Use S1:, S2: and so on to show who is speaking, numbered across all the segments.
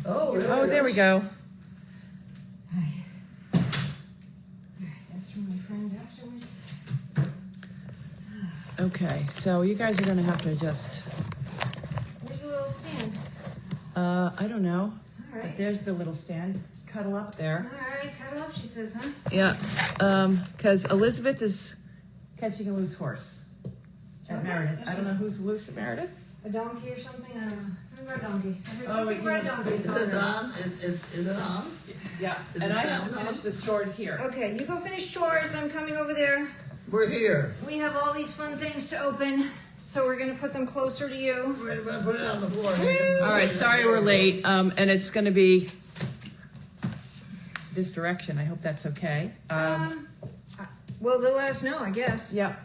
S1: Oh, there we go.
S2: That's from my friend afterwards.
S1: Okay, so you guys are gonna have to just,
S2: Where's the little stand?
S1: I don't know.
S2: All
S1: But
S2: right.
S1: there's the little stand. Cuddle up there.
S2: All right, cuddle up, she says, huh?
S1: Yeah, because Elizabeth is catching a loose horse at
S2: Okay.
S1: Meredith. I don't know who's loose at Meredith.
S2: A donkey or something? I don't know. I ride a donkey.
S1: Oh, wait,
S2: I ride a donkey.
S3: Is it on? Is it on?
S1: Yeah,
S3: Is
S1: and
S3: it
S1: I have to
S3: down
S1: finish the chores here.
S2: Okay, you go finish chores. I'm coming over there.
S3: We're here.
S2: We have all these fun things to open, so we're going to put them closer to you.
S3: We're gonna put it on the floor.
S1: All right, sorry we're late, and it's gonna be this direction. I hope that's okay.
S2: Well, they'll let us know, I guess.
S1: Yeah,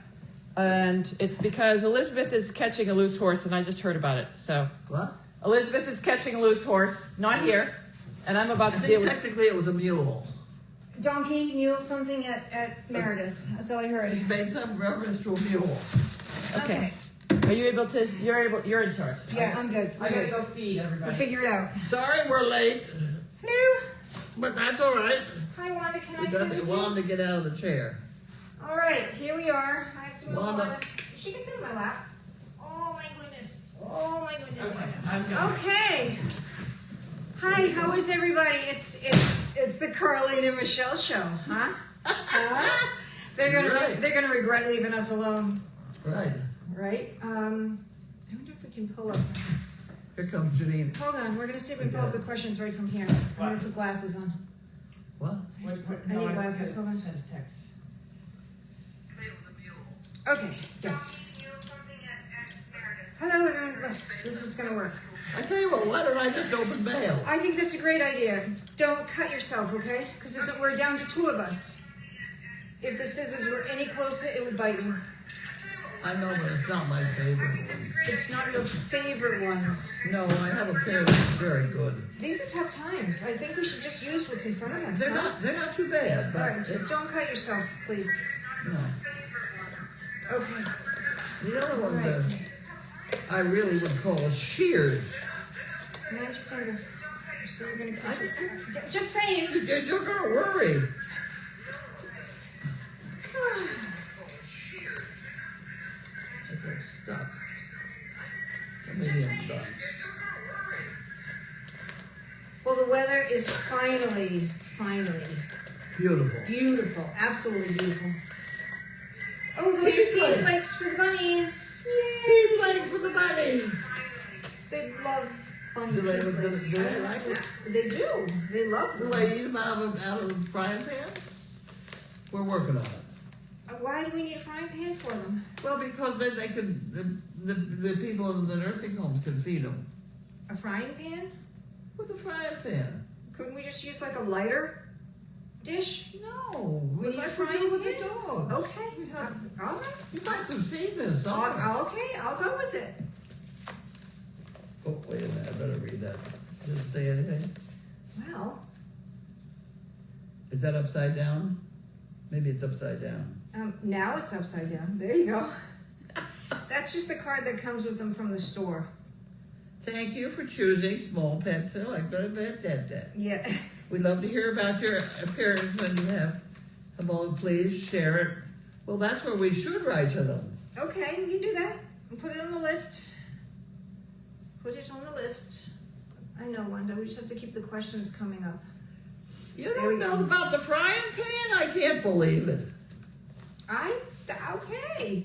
S1: and it's because Elizabeth is catching a loose horse, and I just heard about it. So
S3: What?
S1: Elizabeth is catching a loose horse, not here, and I'm about
S3: I
S1: to deal
S3: think
S1: with.
S3: technically it was a mule.
S2: Donkey, mule, something at Meredith. That's all I heard.
S3: He made some reference to a mule.
S1: Okay. Are you able to? You're in charge.
S2: Yeah, I'm good.
S1: I gotta go feed
S2: We'll
S1: everybody.
S2: figure it out.
S3: Sorry we're late,
S2: Hello.
S3: but that's all right.
S2: Hi, Wanda. Can I
S3: We
S2: sit
S3: got
S2: with
S3: to
S2: you?
S3: Wanda to get out of the chair.
S2: All right, here we are. I have to move
S3: Wanda.
S2: Wanda. She can sit in my lap. Oh my goodness. Oh my goodness.
S1: Okay, I'm going.
S2: Okay. Hi, how is everybody? It's the Carlene and Michelle show, huh? Huh?
S3: Right.
S2: They're gonna regret leaving us alone,
S3: Right.
S2: right? I wonder if we can pull up.
S3: Here comes Janine.
S2: Hold on, we're gonna see if we can pull up the questions right from here. I'm gonna put glasses on.
S3: What?
S2: I need glasses, hold on.
S1: Send a text.
S2: Okay, yes. Hello, everyone. This is gonna work.
S3: I tell you what, why don't I just open mail?
S2: I think that's a great idea. Don't cut yourself, okay? Because we're down to 2 of us. If the scissors were any closer, it would bite you.
S3: I know, but it's not my favorite one.
S2: It's not your favorite ones.
S3: No, I have a pair that's very good.
S2: These are tough times. I think we should just use what's in front of us.
S3: They're
S2: huh?
S3: not too bad,
S2: All
S3: but
S2: right, just don't cut yourself, please.
S3: no.
S2: Okay.
S3: The other ones
S2: Right.
S3: are, I really would call shears.
S2: Mind your finger. So you're gonna cut your... Just saying.
S3: You're gonna worry. I got stuck. Maybe I'm done.
S2: Well, the weather is finally
S3: Beautiful.
S2: beautiful. Absolutely beautiful. Oh, those are
S3: Pea
S2: pea
S3: flakes.
S2: flakes for the bunnies.
S3: Pea flakes for the bunny.
S2: They love bunny
S3: Do they,
S2: pea
S3: do
S2: flakes.
S3: they like it?
S2: They do. They love
S3: Do
S2: them.
S3: they eat them out of the frying pan? We're working on it.
S2: Why do we need a frying pan for them?
S3: Well, because then they could, the people in the nursing homes could feed them
S2: A frying pan?
S3: with the frying pan.
S2: Couldn't we just use like a lighter dish?
S3: No,
S2: We
S3: we
S2: need a
S3: like to
S2: frying
S3: do with
S2: pan?
S3: the dog.
S2: Okay.
S3: We have,
S2: All right.
S3: you must have seen this. somewhere.
S2: Okay, I'll go with it.
S3: Oh, wait a minute, I better read that. Does it say anything?
S2: Well,
S3: Is that upside down? Maybe it's upside down.
S2: now it's upside down. There you go. That's just the card that comes with them from the store.
S3: Thank you for choosing small pets who like
S2: Yeah.
S3: We'd love to hear about your appearance when you have a bone. Please share it. Well, that's where we should write to them.
S2: Okay, we can do that. We'll put it on the list. Put it on the list. I know, Wanda. We just have to keep the questions coming up.
S3: You
S2: There we
S3: don't know
S2: go.
S3: about the frying pan? I can't believe it.
S2: Okay.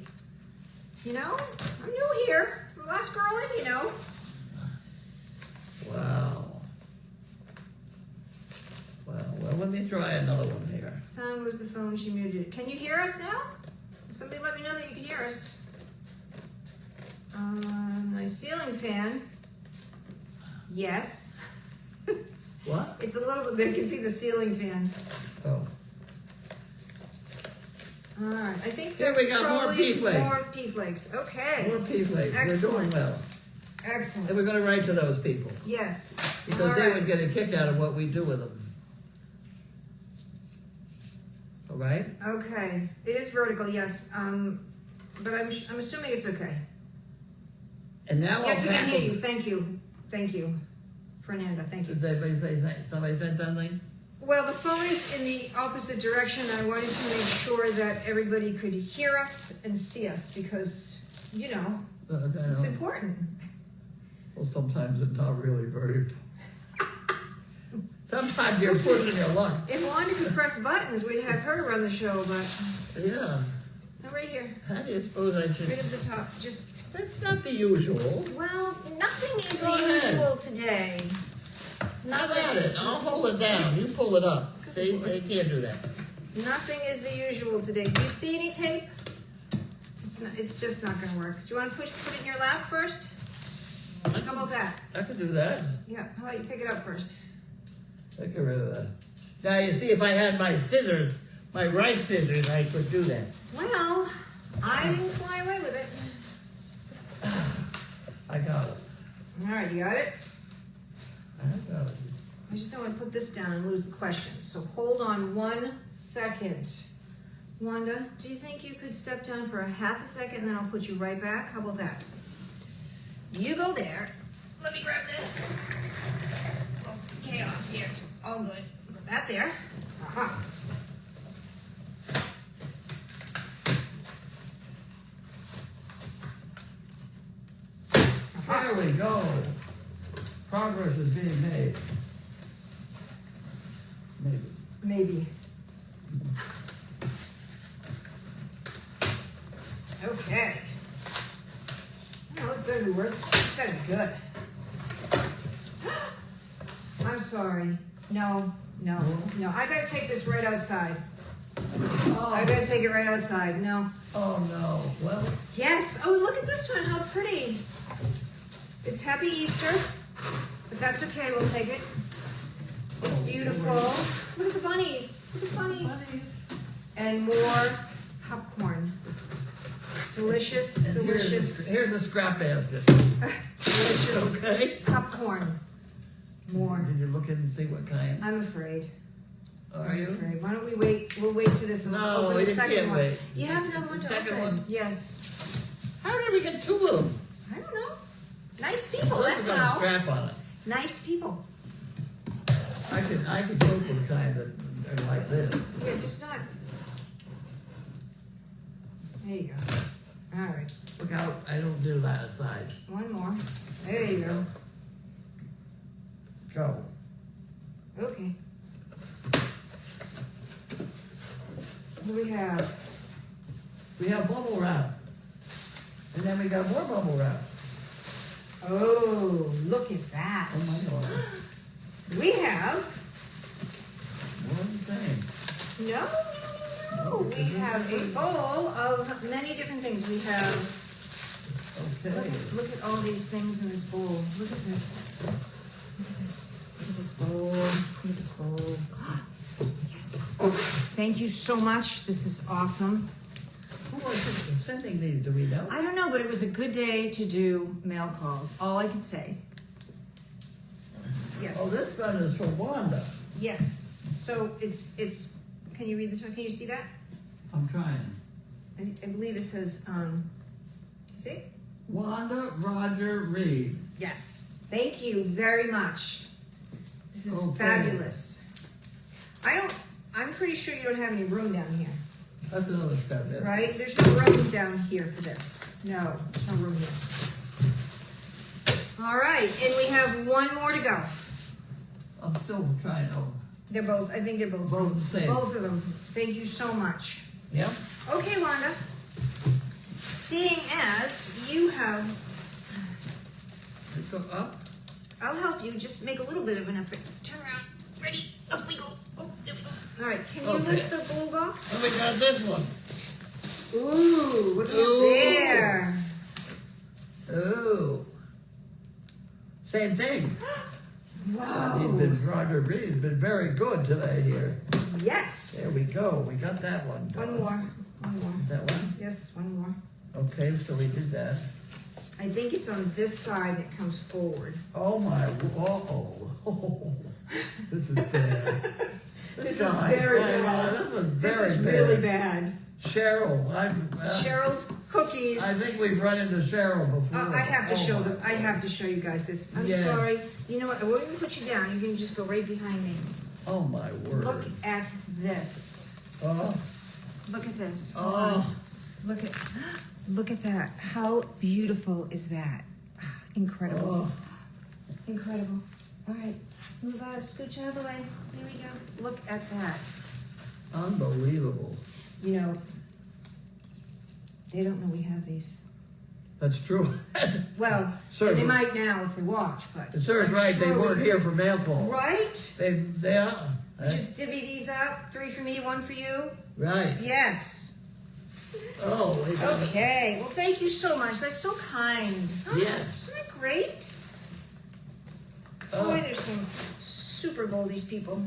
S2: You know, I'm new here. I'm the last girl in, you know.
S3: Wow. Well, let me try another one here.
S2: Sound was the phone, she muted it. Can you hear us now? Somebody let me know that you can hear us. My ceiling fan. Yes.
S3: What?
S2: It's a little bit, they can see the ceiling fan.
S3: Oh.
S2: All right, I think
S3: Here
S2: that's
S3: we go, more
S2: probably
S3: pea flakes.
S2: More pea flakes, okay.
S3: More pea flakes. We're
S2: Excellent.
S3: doing well. And
S2: Excellent,
S3: we're going to write to those people
S2: yes.
S3: because
S2: All
S3: they
S2: right.
S3: would get a kick out of what we do with them. All right?
S2: Okay, it is vertical, yes, but I'm assuming it's okay.
S3: And now
S2: Yes, we
S3: I'll
S2: can hear you,
S3: tackle.
S2: thank you Fernanda, thank you.
S3: Did anybody say somebody said something?
S2: Well, the phone is in the opposite direction. I wanted to make sure that everybody could hear us and see us because, you know, it's important.
S3: Well, sometimes it's not really very. Sometimes you're pushing your luck.
S2: If Wanda could press buttons, we'd have her run the show, but
S3: Yeah.
S2: no, right here,
S3: How do you suppose I should?
S2: right at the top. Just,
S3: That's not the usual.
S2: well, nothing is
S3: Go
S2: the
S3: ahead.
S2: usual today.
S3: Have at it. I'll hold it down. You pull it up. See, they can't do that.
S2: Nothing is the usual today. Do you see any tape? It's not. It's just not going to work. Do you want to put it in your lap first? How about that?
S3: I could do that.
S2: Yeah. How about you pick it up first?
S3: Get rid of that. Now you see, if I had my scissors, my right scissors, I could do that.
S2: Well, I didn't fly away with it.
S3: I got it.
S2: All right, you got it.
S3: I got it.
S2: I just don't want to put this down and lose the questions. So hold on 1 second. Wanda, do you think you could step down for a half a second and then I'll put you right back? How about that? You go there. Let me grab this. Oh, chaos here. It's all good. Put that there. Aha.
S3: There we go. Progress is being made. Maybe.
S2: Maybe. Okay. Oh, it's gonna be worth it. It's gonna be good. I'm sorry. No. I gotta take this right outside. I gotta take it right outside. No.
S3: Oh no. Well.
S2: Yes. Oh, look at this one. How pretty. It's Happy Easter, but that's okay. We'll take it. It's beautiful. Look at the bunnies. Look at the bunnies. And more popcorn. Delicious.
S3: Here's the scrap basket.
S2: Delicious
S3: Okay.
S2: popcorn. More.
S3: Did you look in and see what kind?
S2: I'm afraid.
S3: Are you?
S2: Afraid. Why don't we wait? We'll wait to this and we'll
S3: No,
S2: open
S3: we
S2: the second
S3: can't
S2: one.
S3: wait.
S2: You have another one to
S3: Second
S2: open.
S3: one?
S2: Yes.
S3: How did we get two of them?
S2: I don't know. Nice people.
S3: Look,
S2: That's
S3: it's got a
S2: how.
S3: scrap on it.
S2: Nice people.
S3: I could go for the kind that are like this.
S2: Yeah, just not. There you go. All right.
S3: Look out! I don't do that aside.
S2: One more. There you go.
S3: Go.
S2: Okay. What do we have?
S3: We have bubble wrap, and then we got more bubble wrap.
S2: Oh, look at that.
S3: Oh my God!
S2: We have.
S3: One thing.
S2: No. We have a bowl of many different things. We have.
S3: Okay.
S2: Look at all these things in this bowl. Look at this. Look at this. Look at this bowl. Look at this bowl. Yes. Thank you so much. This is awesome.
S3: Who was sending these? Do we know?
S2: I don't know, but it was a good day to do mail calls. All I can say. Yes.
S3: Oh, this one is for Wanda.
S2: Yes. So it's. Can you read this one? Can you see that?
S3: I'm trying.
S2: I believe it says. See?
S3: Wanda Roger Reed.
S2: Yes. Thank you very much. This is
S3: Okay.
S2: fabulous. I'm pretty sure you don't have any room down here,
S3: That's another step there.
S2: right? There's no room down here for this. No, there's no room here. All right, and we have one more to go.
S3: I'm still trying to.
S2: They're both, I think they're both.
S3: Both the same.
S2: Both of them. Thank you so much.
S3: Yep.
S2: Okay, Wanda. Seeing as you have,
S3: Let's go up.
S2: I'll help you. Just make a little bit of an effort. Turn around. Ready? Up we go. Oh, there we go. All right. Can you
S3: Okay.
S2: lift the blue box?
S3: And we got this one.
S2: Ooh, what do we
S3: Ooh.
S2: have there?
S3: Ooh. Same thing.
S2: Whoa.
S3: Roger Reed has been very good today here.
S2: Yes.
S3: There we go. We got that one.
S2: One more. One more.
S3: That one?
S2: Yes, one more.
S3: Okay, so we did that.
S2: I think it's on this side. It comes forward.
S3: Oh my, oh. This is bad.
S2: This is very bad.
S3: This is very
S2: This is
S3: bad.
S2: really bad.
S3: Cheryl,
S2: Cheryl's cookies is.
S3: I think we've run into Cheryl before.
S2: I have to show
S3: my
S2: I have to show you guys this. I'm
S3: Yes.
S2: sorry. You know what? I won't even put you down. You can just go right behind me.
S3: Oh my word.
S2: Look at this.
S3: Oh,
S2: Look at this.
S3: oh.
S2: Look at that. How beautiful is that? Incredible.
S3: Oh.
S2: Incredible. All right. Move out. Scooch out of the way. Here we go. Look at that.
S3: Unbelievable.
S2: You know, they don't know we have these.
S3: That's true.
S2: Well,
S3: Sure.
S2: they might now if they watch, but.
S3: The sir's
S2: I'm
S3: right, they
S2: sure
S3: weren't
S2: we-
S3: here for mail call.
S2: Right?
S3: They are.
S2: Just divvy these up. 3 for me, 1 for you.
S3: Right.
S2: Yes.
S3: Oh, we got it.
S2: Okay. Well, thank you so much. That's so kind.
S3: Yes.
S2: Isn't that great?
S3: Oh.
S2: Boy, there's some super Goldies people.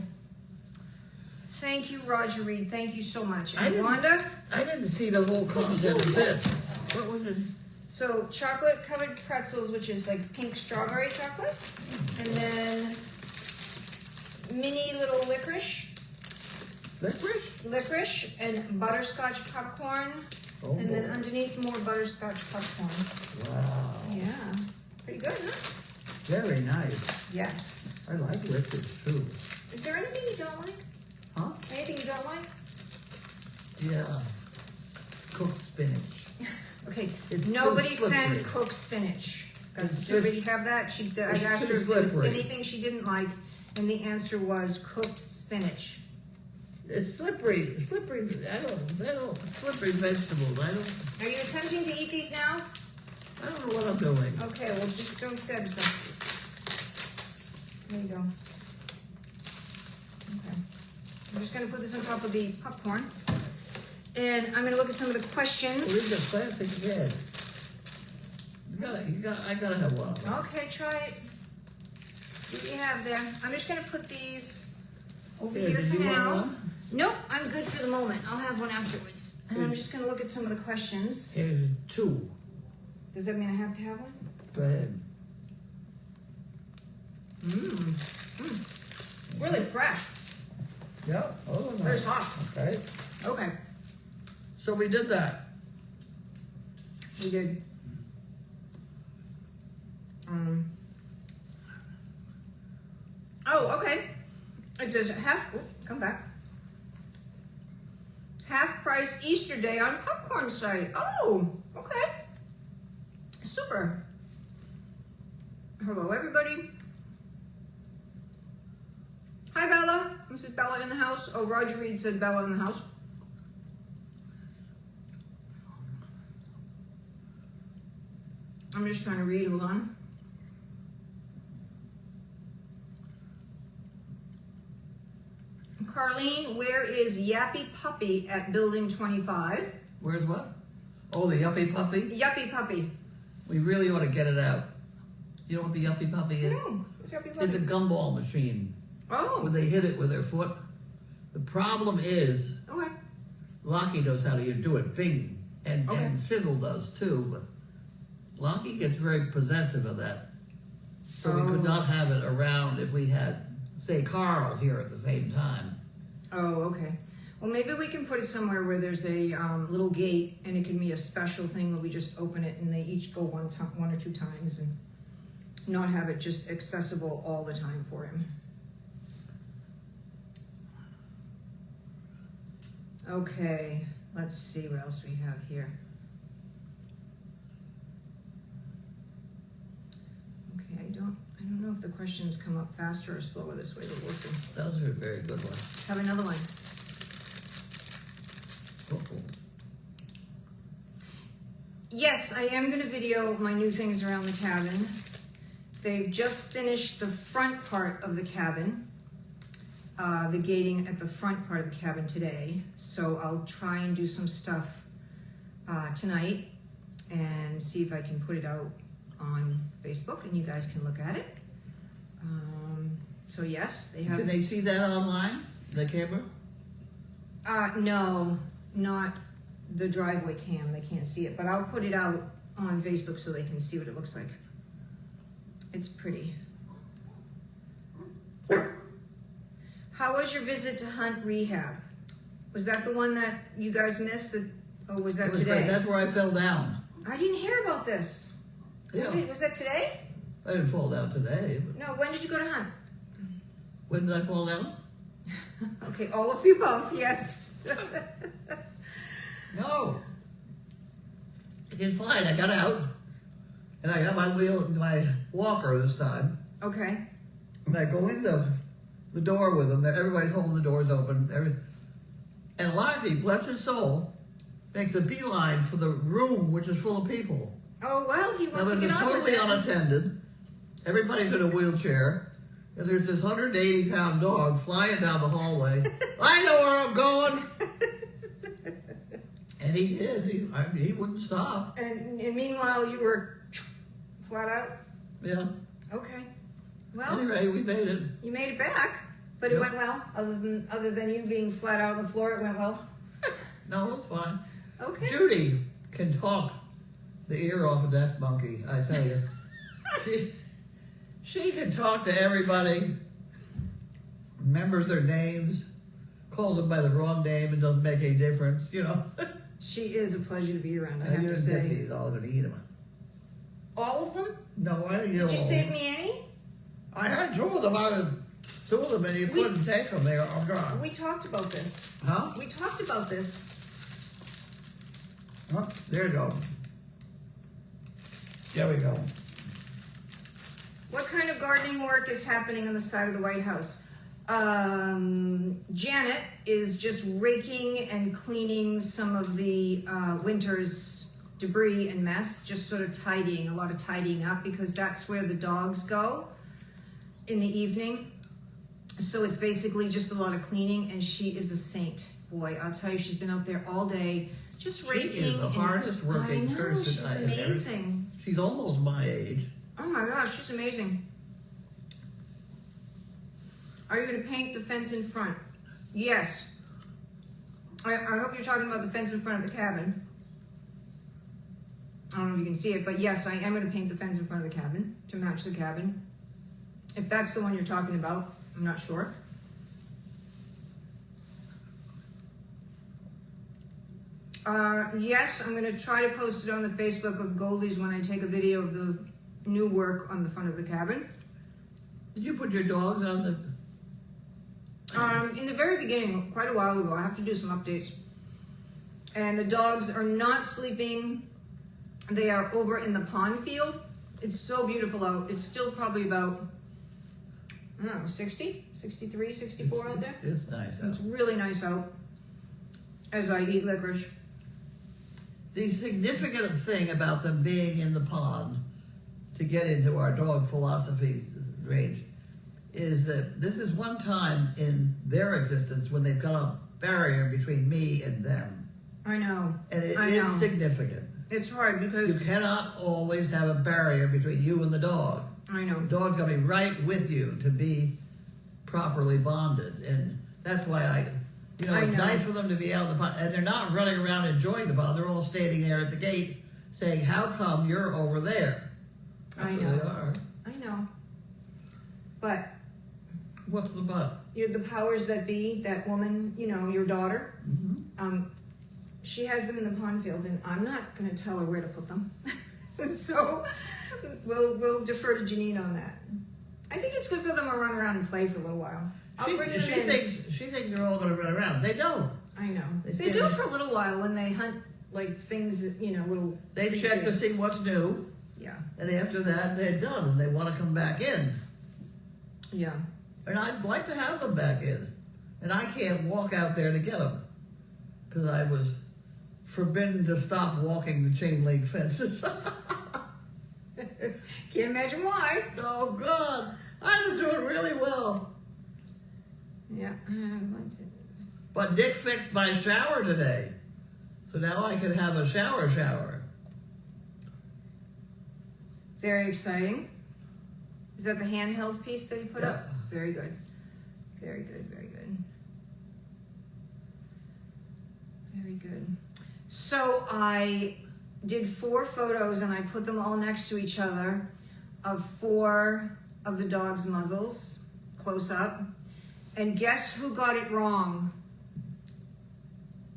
S2: Thank you, Roger Reed. Thank you so much.
S3: I
S2: And
S3: didn't-
S2: Wanda?
S3: I didn't see the whole content of this. What was it?
S2: So chocolate covered pretzels, which is like pink strawberry chocolate. And then mini little licorice
S3: Licorice?
S2: and butterscotch popcorn.
S3: Oh,
S2: And then
S3: boy.
S2: underneath more butterscotch popcorn.
S3: Wow.
S2: Yeah. Pretty good, huh?
S3: Very nice.
S2: Yes.
S3: I like licorice too.
S2: Is there anything you don't like?
S3: Huh?
S2: Anything you don't like?
S3: Yeah. Cooked spinach.
S2: Okay.
S3: It's
S2: Nobody
S3: too slippery.
S2: sent cooked spinach.
S3: It's
S2: Does
S3: just-
S2: everybody have that? I
S3: it's
S2: asked
S3: too
S2: her if there was
S3: slippery.
S2: anything she didn't like, and the answer was cooked spinach.
S3: It's slippery. Slippery. Slippery vegetables.
S2: Are you attempting to eat these now?
S3: I don't know what I'm doing.
S2: Okay, well, just don't stab yourself. There you go. Okay. I'm just gonna put this on top of the popcorn. And I'm gonna look at some of the questions.
S3: Leave the plastic head. I gotta have one.
S2: Okay, try it. See what you have there. I'm just gonna put these over
S3: Here,
S2: here
S3: did
S2: for
S3: you want
S2: now.
S3: one?
S2: Nope, I'm good for the moment. I'll have one afterwards. And I'm just gonna look at some of the questions.
S3: Here's 2.
S2: Does that mean I have to have one?
S3: Go ahead.
S2: Really fresh.
S3: Yeah. Oh, no.
S2: Very soft.
S3: Okay.
S2: Okay,
S3: So we did that.
S2: we did. Oh, okay. It says come back. Half price Easter Day on popcorn site. Oh, okay. Super. Hello, everybody. Hi, Bella. This is Bella in the house. Oh, Roger Reed said Bella in the house. I'm just trying to read. Hold on. Carlene, where is Yappy Puppy at Building 25?
S3: Where's what? Oh, the Yuppie Puppy?
S2: Yappy Puppy.
S3: We really ought to get it out. You know what the Yuppie Puppy is?
S2: No, it's Yappy
S3: It's
S2: Puppy.
S3: a gumball machine
S2: Oh,
S3: where they hit it with their foot. The problem is,
S2: okay.
S3: Lockie knows how to do it, Bing, and
S2: Okay.
S3: Sizzle does too, but Lockie gets very possessive of that. So we could
S2: Oh.
S3: not have it around if we had, say, Carl here at the same time.
S2: Oh, okay. Well, maybe we can put it somewhere where there's a little gate, and it can be a special thing where we just open it and they each go one or two times, and not have it just accessible all the time for him. Okay, let's see what else we have here. Okay, I don't know if the questions come up faster or slower this way, but we'll see.
S3: Those are a very good ones.
S2: Have another one.
S3: Uh-oh.
S2: Yes, I am gonna video my new things around the cabin. They've just finished the front part of the cabin, the gating at the front part of the cabin today. So I'll try and do some stuff tonight and see if I can put it out on Facebook and you guys can look at it. So yes, they have.
S3: Can they see that online, the camera?
S2: No, not the driveway cam. They can't see it, but I'll put it out on Facebook so they can see what it looks like. It's pretty. How was your visit to Hunt Rehab? Was that the one that you guys missed? Or was that
S3: It was
S2: today?
S3: great. That's where I fell down.
S2: I didn't hear about this.
S3: Yeah.
S2: Was that today?
S3: I didn't fall down today. But
S2: No, when did you go to hunt?
S3: when did I fall down?
S2: Okay, all of the above, yes.
S3: No. I did fine. I got out, and I got my walker this time,
S2: Okay.
S3: and I go into the door with them. Everybody's holding the doors open. And Larky, bless his soul, makes a beeline for the room, which is full of people.
S2: Oh, well, he
S3: Now,
S2: wants to
S3: this
S2: get
S3: is
S2: on with
S3: totally
S2: it.
S3: unattended. Everybody's in a wheelchair. And there's this 180-pound dog flying down the hallway. I know where I'm going. And he did. He wouldn't stop.
S2: And meanwhile, you were flat out?
S3: Yeah.
S2: Okay. Well,
S3: Anyway, we made it.
S2: you made it back, but it
S3: Yep.
S2: went well. Other than you being flat out on the floor, it went well.
S3: No, it's fine.
S2: Okay.
S3: Judy can talk the ear off a deaf monkey, I tell you. She can talk to everybody, remembers their names, calls them by the wrong name, and doesn't make any difference, you know.
S2: She is a pleasure to be around, I
S3: And
S2: have
S3: you
S2: to
S3: didn't
S2: say.
S3: get these, all going to eat them.
S2: All of them?
S3: No, I didn't.
S2: Did you save me any?
S3: I had two of them. I had two of them, and you couldn't take them. They were all gone.
S2: We talked about this.
S3: Huh?
S2: We talked about this.
S3: Oh, there you go. There we go.
S2: What kind of gardening work is happening on the side of the White House? Janet is just raking and cleaning some of the winter's debris and mess, just sort of tidying, a lot of tidying up, because that's where the dogs go in the evening. So it's basically just a lot of cleaning, and she is a saint. Boy, I'll tell you, she's been out there all day just raking.
S3: She is the hardest working
S2: I know,
S3: person
S2: she's
S3: I have ever-
S2: amazing.
S3: She's almost my age.
S2: Oh my gosh, she's amazing. Are you going to paint the fence in front? Yes. I hope you're talking about the fence in front of the cabin. I don't know if you can see it, but yes, I am going to paint the fence in front of the cabin to match the cabin. If that's the one you're talking about, I'm not sure. Yes, I'm going to try to post it on the Facebook of Goldy's when I take a video of the new work on the front of the cabin.
S3: Did you put your dogs on the...
S2: In the very beginning, quite a while ago, I have to do some updates. And the dogs are not sleeping. They are over in the pond field. It's so beautiful out. It's still probably about, I don't know, 60, 63, 64 out there.
S3: It's nice out.
S2: It's really nice out as I eat licorice.
S3: The significant thing about them being in the pond, to get into our dog philosophy range, is that this is one time in their existence when they've got a barrier between me and them.
S2: I know.
S3: And it
S2: I
S3: is
S2: know.
S3: significant.
S2: It's hard because
S3: You cannot always have a barrier between you and the dog.
S2: I know.
S3: The dog's got to be right with you to be properly bonded. And that's why it's
S2: I know.
S3: nice for them to be out in the pond. And they're not running around enjoying the pond. They're all standing there at the gate saying, how come you're over there? That's
S2: I
S3: where
S2: know.
S3: they are.
S2: I know. But
S3: What's the but?
S2: you're the powers that be, that woman, your daughter.
S3: Mm-hmm.
S2: She has them in the pond field, and I'm not going to tell her where to put them. So we'll defer to Janine on that. I think it's good for them to run around and play for a little while. I'll
S3: She
S2: bring them in.
S3: thinks they're all going to run around. They don't.
S2: I know.
S3: They
S2: They
S3: stand
S2: do
S3: there.
S2: for a little while when they hunt like things, little.
S3: They check to
S2: creatures.
S3: see what's new,
S2: Yeah.
S3: and after that, they're done, and they want to come back in.
S2: Yeah.
S3: And I'd like to have them back in. And I can't walk out there to get them, because I was forbidden to stop walking the chain link fences.
S2: Can't imagine why.
S3: Oh, God. I was doing really well.
S2: Yeah. Let's see.
S3: But Dick fixed my shower today. So now I can have a shower.
S2: Very exciting. Is that the handheld piece that you put up?
S3: Yeah.
S2: Very good. Very good, very good. Very good. So I did 4 photos and I put them all next to each other of 4 of the dogs' muzzles, close up. And guess who got it wrong?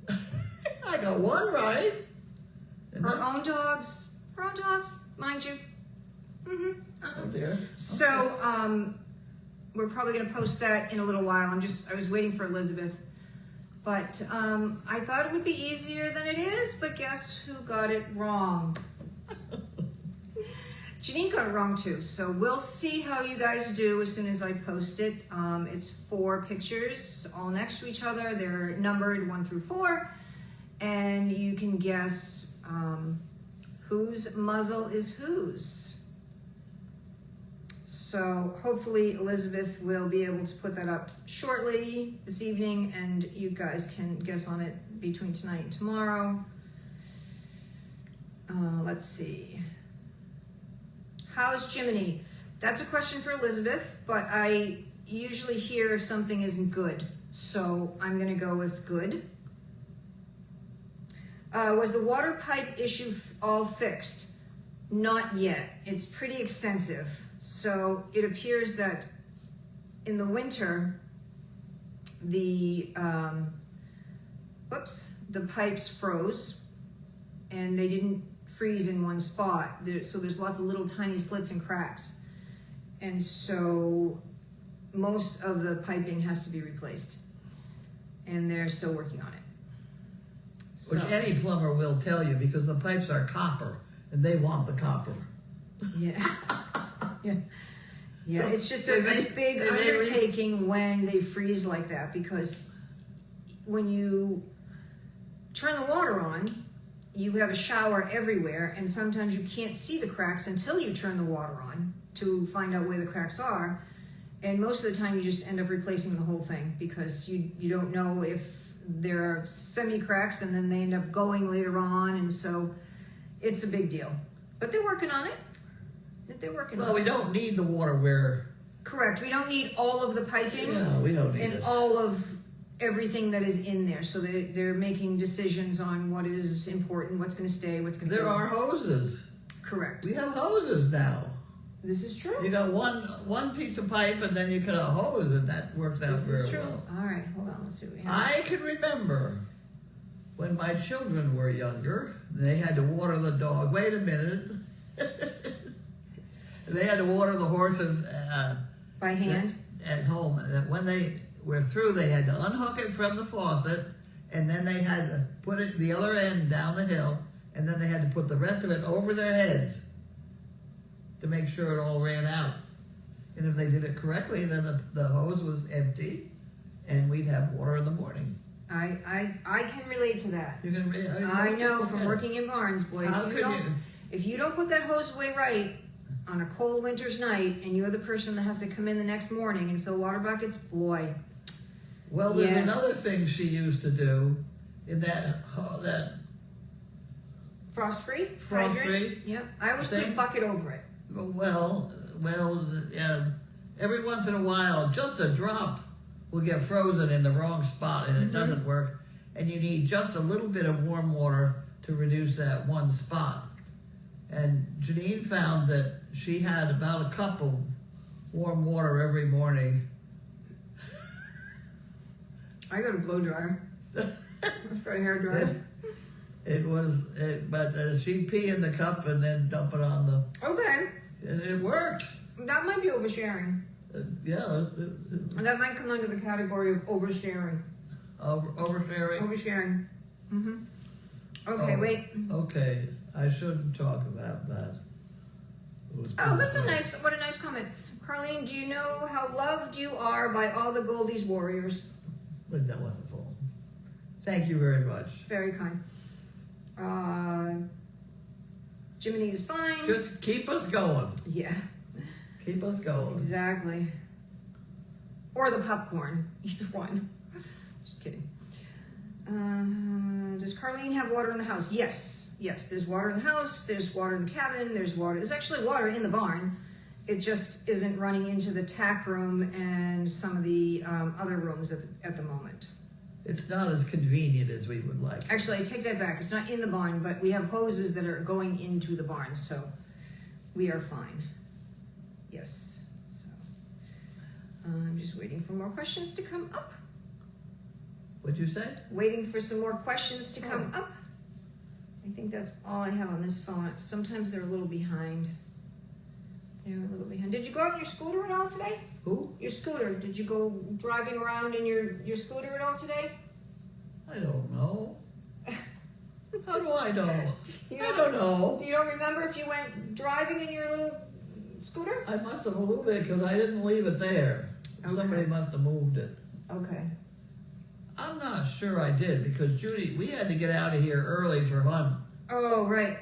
S3: I got one right.
S2: Her own dogs, mind you.
S3: Oh dear.
S2: So, we're probably gonna post that in a little while. I was waiting for Elizabeth. But I thought it would be easier than it is, but guess who got it wrong? Janine got it wrong too, so we'll see how you guys do as soon as I post it. It's 4 pictures all next to each other. They're numbered 1 through 4, and you can guess whose muzzle is whose. So hopefully Elizabeth will be able to put that up shortly this evening, and you guys can guess on it between tonight and tomorrow. Let's see. How's Jiminy? That's a question for Elizabeth, but I usually hear if something isn't good, so I'm going to go with good. Was the water pipe issue all fixed? Not yet. It's pretty extensive. So it appears that in the winter, the pipes froze, and they didn't freeze in one spot. So there's lots of little tiny slits and cracks. And so most of the piping has to be replaced. And they're still working on it. So,
S3: Which any plumber will tell you, because the pipes are copper, and they want the copper.
S2: yeah. Yeah,
S3: So
S2: it's just a big
S3: they
S2: undertaking when they freeze like that, because when you turn the water on, you have a shower everywhere, and sometimes you can't see the cracks until you turn the water on to find out where the cracks are. And most of the time you just end up replacing the whole thing, because you don't know if there are semi-cracks and then they end up going later on, and so it's a big deal. But they're working on it.
S3: Well, we don't need the water where...
S2: Correct. We don't need all of the piping.
S3: Yeah, we don't need
S2: and
S3: it.
S2: all of everything that is in there. So they're making decisions on what is important, what's going to stay, what's going to
S3: There
S2: go.
S3: are hoses.
S2: Correct.
S3: We have hoses now.
S2: This is true.
S3: You got one piece of pipe, and then you cut a hose, and that works out
S2: This
S3: very
S2: is true.
S3: well.
S2: All right, hold on. Let's see what we have.
S3: I can remember when my children were younger, they had to water the dog. Wait a minute. They had to water the horses
S2: By hand?
S3: at home. And when they were through, they had to unhook it from the faucet, and then they had to put it the other end down the hill, and then they had to put the rest of it over their heads to make sure it all ran out. And if they did it correctly, then the hose was empty, and we'd have water in the morning.
S2: I can relate to that.
S3: You can really,
S2: I know from working in barns, boy.
S3: How could you?
S2: If you don't put that hose away right on a cold winter's night, and you're the person that has to come in the next morning and fill water buckets, boy.
S3: Well, there's
S2: Yes.
S3: another thing she used to do in that
S2: Frost-free?
S3: Frost-free?
S2: Hydrant? Yep. I always put a
S3: Thing?
S2: bucket over it.
S3: well, every once in a while, just a drop will get frozen in the wrong spot, and it doesn't work. And you need just a little bit of warm water to reduce that one spot. And Janine found that she had about a cup of warm water every morning.
S2: I got a blow dryer. I've got a hair dryer.
S3: But she'd pee in the cup and then dump it on the.
S2: Okay.
S3: And it works.
S2: That might be oversharing.
S3: Yeah.
S2: That might come under the category of oversharing.
S3: Oversharing.
S2: Oversharing. Mm-hmm. Okay,
S3: Oh,
S2: wait.
S3: Okay, I shouldn't talk about that.
S2: Oh, that's what a nice comment. Carlene, do you know how loved you are by all the Goldy's warriors?
S3: Wasn't that wonderful? Thank you very much.
S2: Very kind. Jiminy is fine.
S3: Just keep us going.
S2: Yeah,
S3: Keep us going.
S2: exactly. Or the popcorn. Either one. Just kidding. Does Carlene have water in the house? Yes. Yes, there's water in the house. There's water in the cabin. There's water. There's actually water in the barn. It just isn't running into the tack room and some of the other rooms at the moment.
S3: It's not as convenient as we would like.
S2: Actually, I take that back. It's not in the barn, but we have hoses that are going into the barn, so we are fine. Yes. So I'm just waiting for more questions to come up.
S3: What'd you say?
S2: Waiting for some more questions to come up. I think that's all I have on this phone. Sometimes they're a little behind. Did you go out on your scooter at all today?
S3: Who?
S2: Your scooter. Did you go driving around in your scooter at all today?
S3: I don't know. How do I know?
S2: You
S3: I don't know.
S2: Do you don't remember if you went driving in your little scooter?
S3: I must have a little bit because I didn't leave it there.
S2: Okay.
S3: Somebody must have moved it.
S2: Okay.
S3: I'm not sure I did because Judy, we had to get out of here early for hunt.
S2: Oh, right.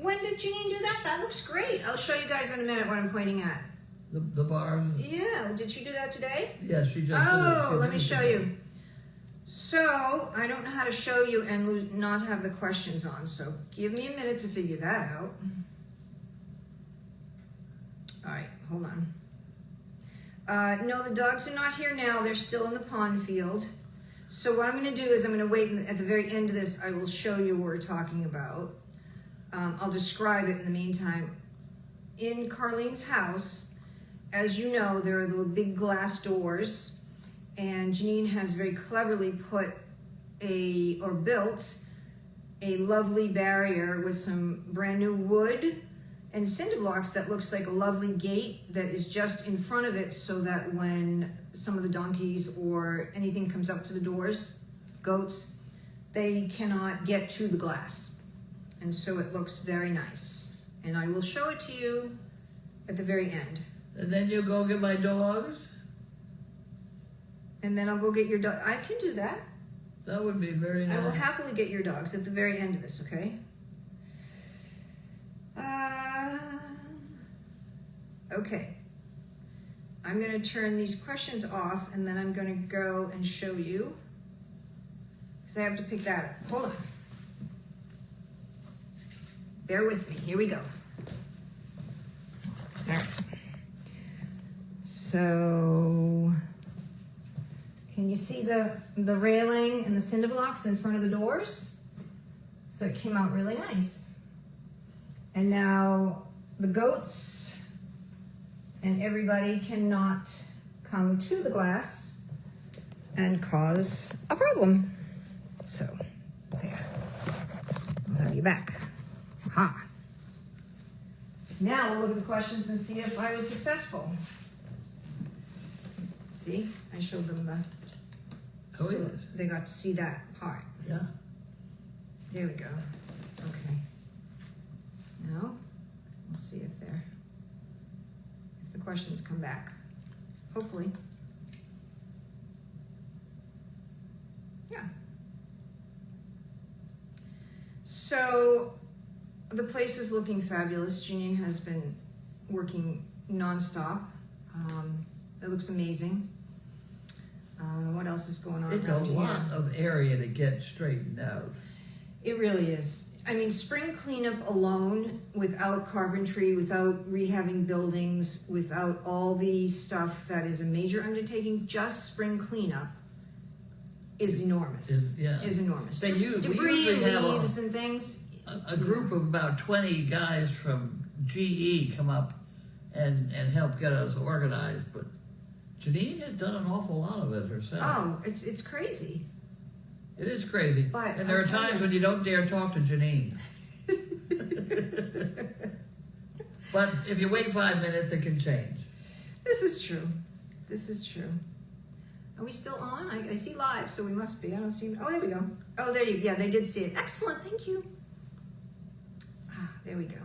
S2: When did Janine do that? That looks great. I'll show you guys in a minute what I'm pointing at.
S3: The barn.
S2: Yeah. Did she do that today?
S3: Yes, she just.
S2: Oh,
S3: did it.
S2: let me show you. So, I don't know how to show you and not have the questions on, so give me a minute to figure that out. Alright, hold on. No, the dogs are not here now. They're still in the pond field. So what I'm going to do is I'm going to wait, and at the very end of this, I will show you what we're talking about. I'll describe it in the meantime. In Carlene's house, as you know, there are the big glass doors, and Janine has very cleverly built a lovely barrier with some brand new wood and cinder blocks that looks like a lovely gate that is just in front of it so that when some of the donkeys or anything comes up to the doors, goats, they cannot get to the glass. And so it looks very nice. And I will show it to you at the very end.
S3: And then you go get my dogs?
S2: And then I'll go get your dog. I can do that.
S3: That would be very nice.
S2: I will happily get your dogs at the very end of this, okay? Okay. I'm going to turn these questions off, and then I'm going to go and show you. Because I have to pick that up. Hold on. Bear with me. Here we go. All right. So, can you see the railing and the cinder blocks in front of the doors? So it came out really nice. And now the goats and everybody cannot come to the glass and cause a problem. So, there. I'll have you back. Aha. Now we'll look at the questions and see if I was successful. See, I showed them the,
S3: Oh,
S2: so
S3: yes.
S2: they got to see that part.
S3: Yeah.
S2: There we go. Okay. Now, we'll see if the questions come back. Hopefully. Yeah. So, the place is looking fabulous. Janine has been working nonstop. It looks amazing. What else is going on
S3: It's a
S2: around
S3: lot
S2: here?
S3: of area to get straightened out.
S2: It really is. I mean, spring cleanup alone, without carpentry, without rehabbing buildings, without all the stuff that is a major undertaking, just spring cleanup is enormous. Is enormous.
S3: They
S2: Just
S3: we
S2: debris,
S3: usually have
S2: leaves, and things.
S3: a group of about 20 guys from GE come up and help get us organized, but Janine has done an awful lot of it herself.
S2: Oh, it's crazy.
S3: It is crazy.
S2: But
S3: and there are
S2: I'll tell
S3: times
S2: you-
S3: when you don't dare talk to Janine. But if you wait 5 minutes, it can change.
S2: This is true. This is true. Are we still on? I see live, so we must be. I don't see. Oh, there we go. Oh, there you. Yeah, they did see it. Excellent. Thank you. Ah, there we go.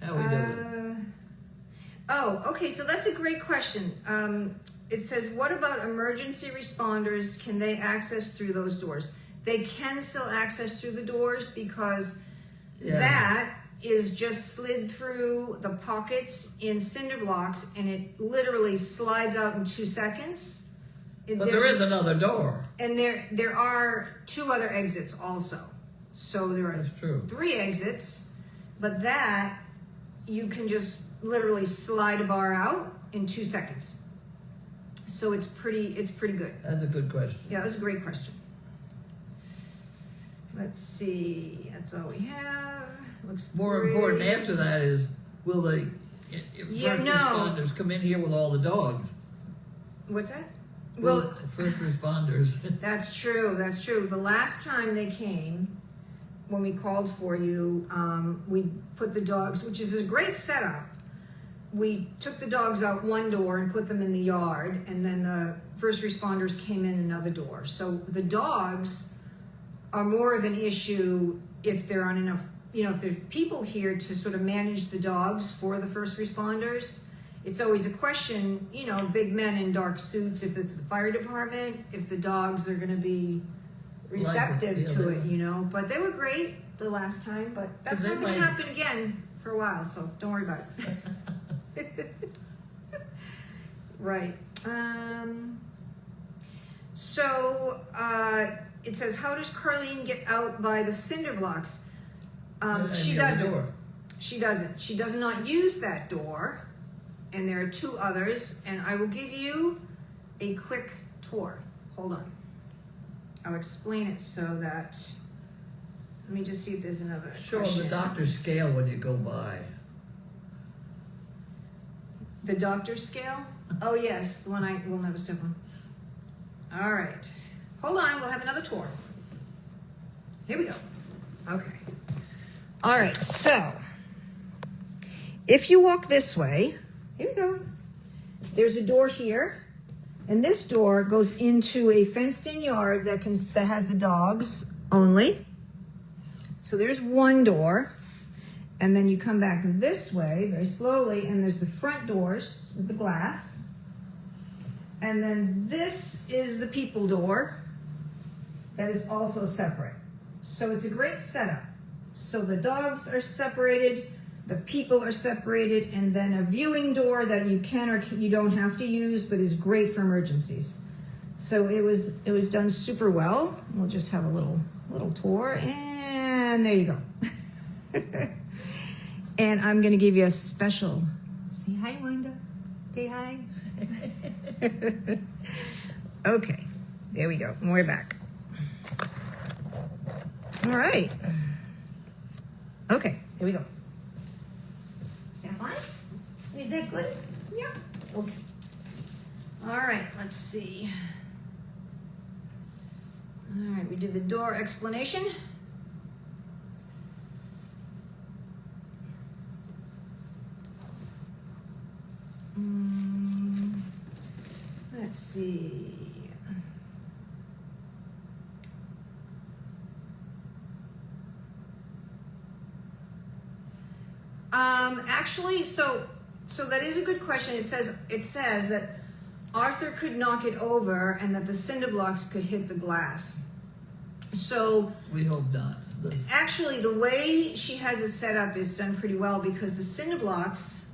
S3: How we do it.
S2: Oh, okay. So that's a great question. It says, what about emergency responders? Can they access through those doors? They can still access through the doors because that is just slid through the pockets in cinder blocks, and it literally slides out in 2 seconds.
S3: But there is another door.
S2: And there are 2 other exits also. So there are
S3: That's true.
S2: 3 exits, but that you can just literally slide a bar out in 2 seconds. So it's pretty good.
S3: That's a good question.
S2: Yeah, that was a great question. Let's see. That's all we have. Looks
S3: More
S2: great.
S3: important after that is, will the first responders come in here with all the dogs?
S2: What's that?
S3: Will
S2: Well,
S3: first responders.
S2: that's true. That's true. The last time they came, when we called for you, we put the dogs, which is a great setup. We took the dogs out one door and put them in the yard, and then the first responders came in another door. So the dogs are more of an issue if there aren't enough, if there's people here to sort of manage the dogs for the first responders. It's always a question, big men in dark suits, if it's the fire department, if the dogs are going to be receptive to it, But they were great the last time, but that's not going to happen again for a while, so don't worry about it. Right. So it says, how does Carlene get out by the cinder blocks? She doesn't. She doesn't. She does not use that door. And there are two others, and I will give you a quick tour. Hold on. I'll explain it so that, let me just see if there's another
S3: Show
S2: question.
S3: them the doctor's scale when you go by.
S2: The doctor's scale? Oh yes, the one I will never step on. All right. Hold on, we'll have another tour. Here we go. Okay. All right, so if you walk this way, here we go. There's a door here, and this door goes into a fenced-in yard that has the dogs only. So there's one door, and then you come back this way very slowly, and there's the front doors with the glass. And then this is the people door that is also separate. So it's a great setup. So the dogs are separated, the people are separated, and then a viewing door that you can or you don't have to use, but is great for emergencies. So it was done super well. We'll just have a little tour, and there you go. And I'm going to give you a special. Say hi, Wanda. Say hi. Okay, there we go. And we're back. All right. Okay, here we go. Is that fine? Is that good? Yeah. Okay. All right, let's see. All right, we did the door explanation. Let's see. Actually, so that is a good question. It says that Arthur could knock it over and that the cinder blocks could hit the glass. So
S3: We hope not.
S2: actually, the way she has it set up is done pretty well, because the cinder blocks,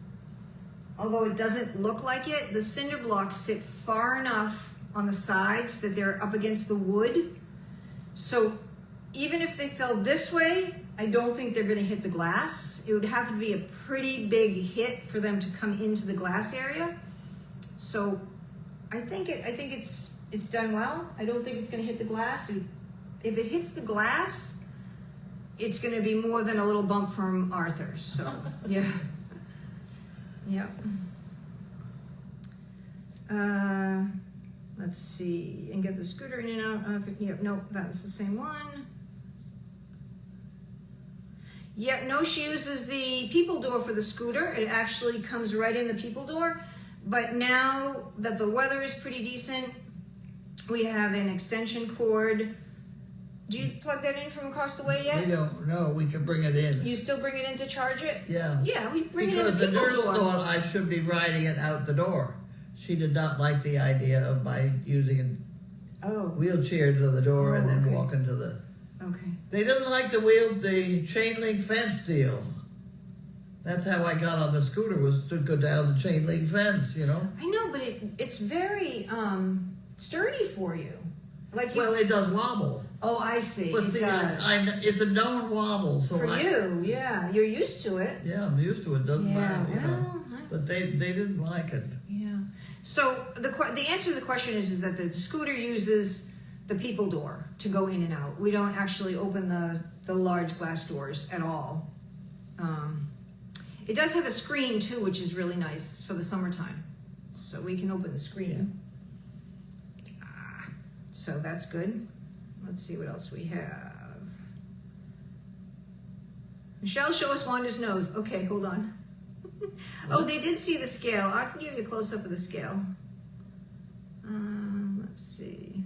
S2: although it doesn't look like it, the cinder blocks sit far enough on the sides that they're up against the wood. So even if they fell this way, I don't think they're going to hit the glass. It would have to be a pretty big hit for them to come into the glass area. So I think it's done well. I don't think it's going to hit the glass. If it hits the glass, it's going to be more than a little bump from Arthur. So yeah. Let's see, and get the scooter in and out. No, that was the same one. Yeah, no, she uses the people door for the scooter. It actually comes right in the people door. But now that the weather is pretty decent, we have an extension cord. Do you plug that in from across the way yet?
S3: We don't know. We can bring it in.
S2: You still bring it in to charge it?
S3: Yeah.
S2: Yeah, we bring
S3: Because
S2: it in
S3: the
S2: the people
S3: nurse
S2: door.
S3: thought I should be riding it out the door. She did not like the idea of my using a
S2: Oh,
S3: wheelchair to the door and then
S2: okay.
S3: walking to the...
S2: okay.
S3: They didn't like the chain link fence deal. That's how I got on the scooter, was to go down the chain link fence,
S2: I know, but it's very sturdy for you.
S3: Well, it does wobble.
S2: Oh, I see.
S3: But
S2: It
S3: see,
S2: does.
S3: it's a known wobble. So
S2: For you, yeah. You're used to it.
S3: Yeah, I'm used to it. Doesn't
S2: Yeah,
S3: matter, But they didn't like it.
S2: Yeah. So the answer to the question is that the scooter uses the people door to go in and out. We don't actually open the large glass doors at all. It does have a screen too, which is really nice for the summertime. So we can open the screen. So that's good. Let's see what else we have. Michelle, show us Wanda's nose. Okay, hold on. Oh, they did see the scale. I can give you a close-up of the scale. Let's see.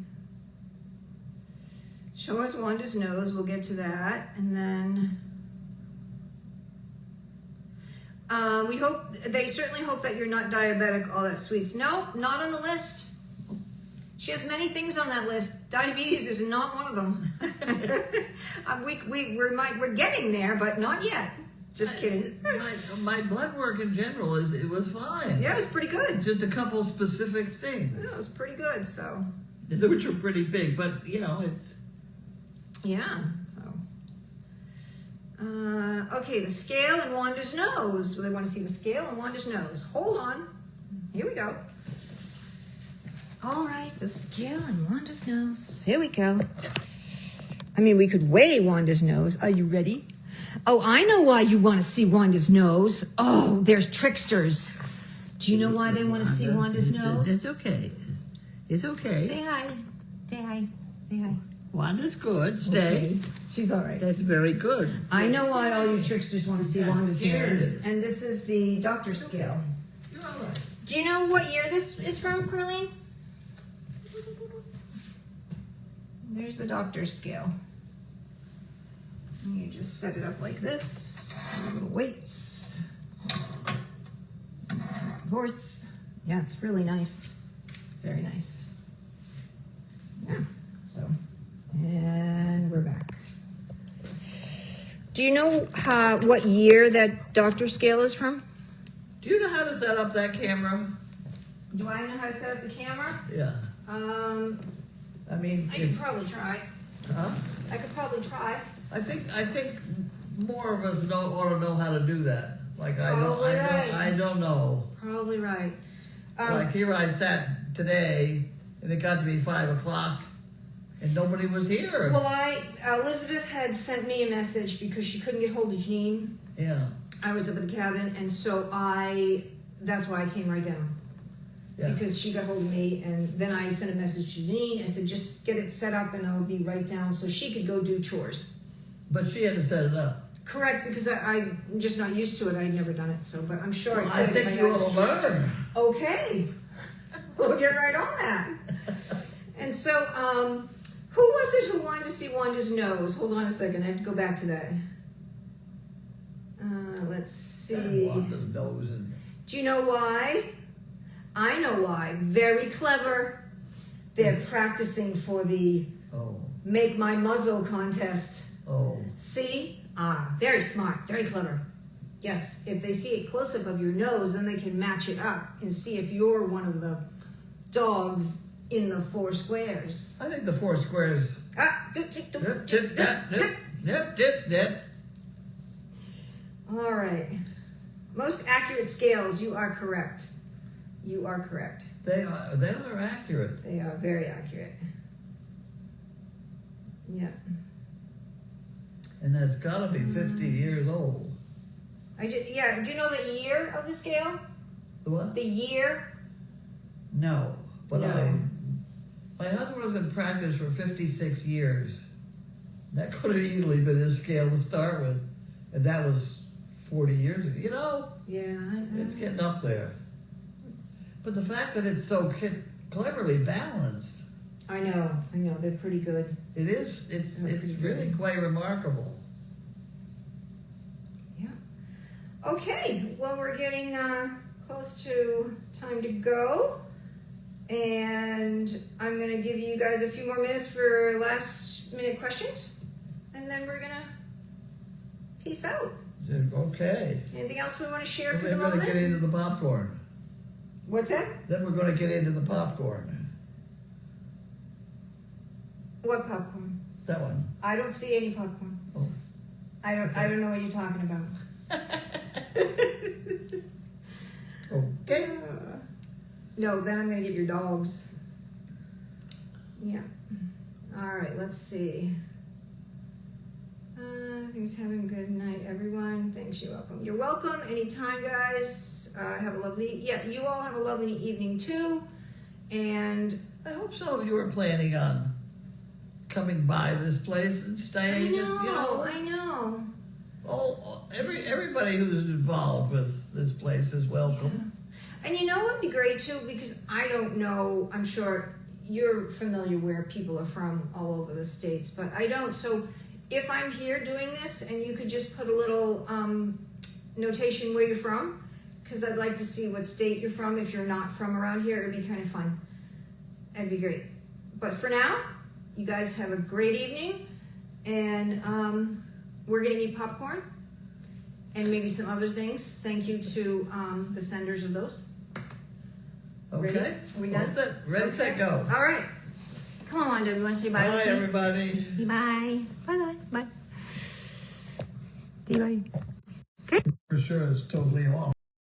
S2: Show us Wanda's nose. We'll get to that. And then they certainly hope that you're not diabetic, all that sweets. Nope, not on the list. She has many things on that list. Diabetes is not one of them. We're getting there, but not yet. Just kidding.
S3: My blood work in general it was fine.
S2: Yeah, it was pretty good.
S3: Just a couple specific things.
S2: Yeah, it was pretty good. So.
S3: Which are pretty big, but it's.
S2: Yeah. So. Okay, the scale and Wanda's nose. They want to see the scale and Wanda's nose. Hold on. Here we go. All right, the scale and Wanda's nose. Here we go. I mean, we could weigh Wanda's nose. Are you ready? Oh, I know why you want to see Wanda's nose. Oh, there's tricksters. Do you know why they want to see Wanda's nose?
S3: It's okay. It's okay.
S2: Say hi. Say hi. Say hi.
S3: Wanda's good. Stay.
S2: Okay. She's all right.
S3: That's very good.
S2: I know why all you tricksters want to see Wanda's
S3: scared.
S2: nose. And this is the doctor scale.
S3: You're all right.
S2: Do you know what year this is from, Carlene? There's the doctor's scale. And you just set it up like this. Little weights. Forth. Yeah, it's really nice. It's very nice. Yeah. So, and we're back. Do you know what year that doctor scale is from?
S3: Do you know how to set up that camera?
S2: Do I know how to set up the camera?
S3: Yeah. I mean,
S2: I could probably try.
S3: huh?
S2: I could probably try.
S3: I think more of us ought to know how to do that. Like I don't know.
S2: Probably right.
S3: Like here I sat today, and it got to be 5 o'clock, and nobody was here.
S2: Well, Elizabeth had sent me a message because she couldn't get hold of Janine.
S3: Yeah.
S2: I was up at the cabin, and so that's why I came right down.
S3: Yeah.
S2: Because she got hold of me, and then I sent a message to Janine. I said, just get it set up, and I'll be right down so she could go do chores.
S3: But she had to set it up.
S2: Correct, because I'm just not used to it. I'd never done it, so, but I'm sure
S3: Well,
S2: I
S3: I
S2: could.
S3: think you ought to learn.
S2: Okay. We'll get right on that. And so, who was it who wanted to see Wanda's nose? Hold on a second. I have to go back to that. Let's see.
S3: Wanda's nose and
S2: Do you know why? I know why. Very clever. They're practicing for the Make My Muzzle contest.
S3: oh.
S2: See? Very smart. Very clever. Yes, if they see a close-up of your nose, then they can match it up and see if you're one of the dogs in the 4 squares.
S3: I think the 4 squares. Yep.
S2: All right. Most accurate scales, you are correct. You are correct.
S3: They are accurate.
S2: They are very accurate. Yeah.
S3: And that's got to be 50 years old.
S2: Do you know the year of the scale?
S3: The what?
S2: The year?
S3: No. But
S2: No.
S3: my husband was in practice for 56 years. That could have easily been his scale to start with. And that was 40 years ago. You know,
S2: Yeah.
S3: it's getting up there. But the fact that it's so cleverly balanced,
S2: I know. They're pretty good.
S3: it is, it's really quite remarkable.
S2: Yeah. Okay. Well, we're getting close to time to go. And I'm going to give you guys a few more minutes for last minute questions. And then we're going to peace out.
S3: Okay.
S2: Anything else we want to share for
S3: We're
S2: the
S3: going to
S2: moment?
S3: get into the popcorn.
S2: What's that?
S3: Then we're going to get into the popcorn.
S2: What popcorn?
S3: That one.
S2: I don't see any popcorn.
S3: Oh.
S2: I don't know what you're talking about.
S3: Okay.
S2: No, then I'm going to get your dogs. Yeah. All right, let's see. Thanks, having a good night, everyone. Thanks, you're welcome. You're welcome anytime, guys. Have a lovely, you all have a lovely evening too. And
S3: I hope some of you are planning on coming by this place and staying.
S2: I know.
S3: Everybody who's involved with this place is welcome.
S2: And you know what would be great too, because I don't know, I'm sure you're familiar where people are from all over the states, but I don't. So if I'm here doing this and you could just put a little notation where you're from, because I'd like to see what state you're from. If you're not from around here, it'd be kind of fun. That'd be great. But for now, you guys have a great evening, and we're gonna eat popcorn and maybe some other things. Thank you to the senders of those.
S3: Okay.
S2: Ready? Are we done?
S3: Ready, set, go.
S2: All right. Come on, Wanda. You want to say bye?
S3: Bye,
S2: with me?
S3: everybody.
S2: Say bye. Bye. Bye. Say bye.
S3: For sure, it's totally off.